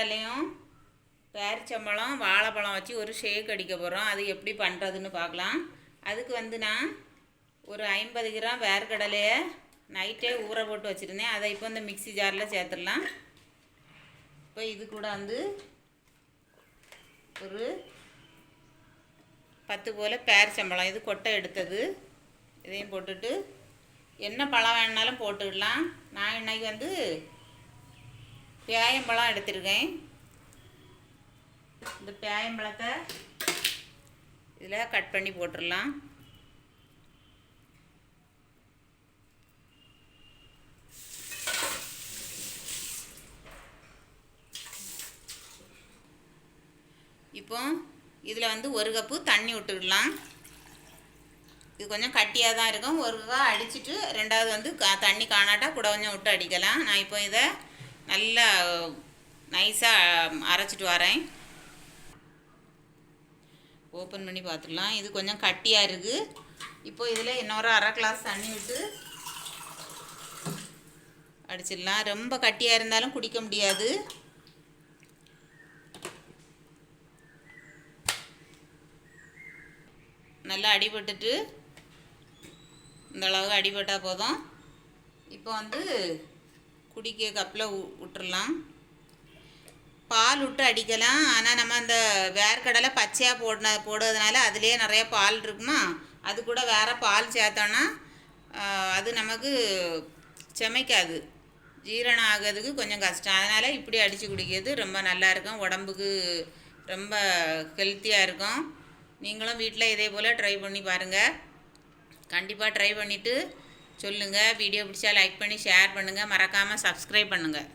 வேர்க்கடலையும் பேரிச்சம்பழம் வாழைப்பழம் வச்சு ஒரு ஷேக் அடிக்க போகிறோம். அது எப்படி பண்ணுறதுன்னு பார்க்கலாம். அதுக்கு வந்து நான் ஒரு 50 கிராம் வேர்க்கடலையை நைட்டே ஊற போட்டு வச்சுருந்தேன். அதை இப்போ இந்த மிக்ஸி ஜாரில் சேர்த்துடலாம். இப்போ இது கூட வந்து ஒரு 10 போல் பேரிச்சம்பழம், இது கொட்டை எடுத்தது, இதையும் போட்டுட்டு என்ன பழம் வேணுனாலும் போட்டுடலாம். நான் இன்றைக்கி வந்து பேயம்பழம் எடுத்திருக்கேன். இந்த பேயம்பழத்தை இதில் கட் பண்ணி போட்டுடலாம். இப்போ இதில் வந்து 1 கப்பு தண்ணி விட்டுடலாம். இது கொஞ்சம் கட்டியாக தான் இருக்கும். ஒரு அடிச்சுட்டு ரெண்டாவது வந்து தண்ணி காணாட்டா கூட கொஞ்சம் விட்டு அடிக்கலாம். நான் இப்போ இதை நல்லா நைஸாக அரைச்சிட்டு வரேன். ஓப்பன் பண்ணி பார்த்துடலாம். இது கொஞ்சம் கட்டியாக இருக்குது. இப்போ இதில் இன்னொரு 1/2 கிளாஸ் தண்ணி விட்டு அடிச்சிடலாம். ரொம்ப கட்டியாக இருந்தாலும் குடிக்க முடியாது. நல்லா அடிபட்டுட்டு இந்த அளவு அடிபட்டால் போதும். இப்போ வந்து குடிக்க கப்பில் விட்டுறலாம். பால் விட்டு அடிக்கலாம். ஆனால் நம்ம அந்த வேர்க்கடலை பச்சையாக போடுறதுனால அதுலேயே நிறைய பால் இருக்குமா, அது கூட வேறு பால் சேர்த்தோன்னா அது நமக்கு செமைக்காது, ஜீரணம் ஆகிறதுக்கு கொஞ்சம் கஷ்டம். அதனால் இப்படி அடித்து குடிக்கிறது ரொம்ப நல்லாயிருக்கும், உடம்புக்கு ரொம்ப ஹெல்த்தியாக இருக்கும். நீங்களும் வீட்டில் இதே போல் ட்ரை பண்ணி பாருங்கள். கண்டிப்பாக ட்ரை பண்ணிவிட்டு சொல்லுங்கள். வீடியோ பிடிச்சா லைக் பண்ணி ஷேர் பண்ணுங்கள். மறக்காமல் சப்ஸ்கிரைப் பண்ணுங்கள்.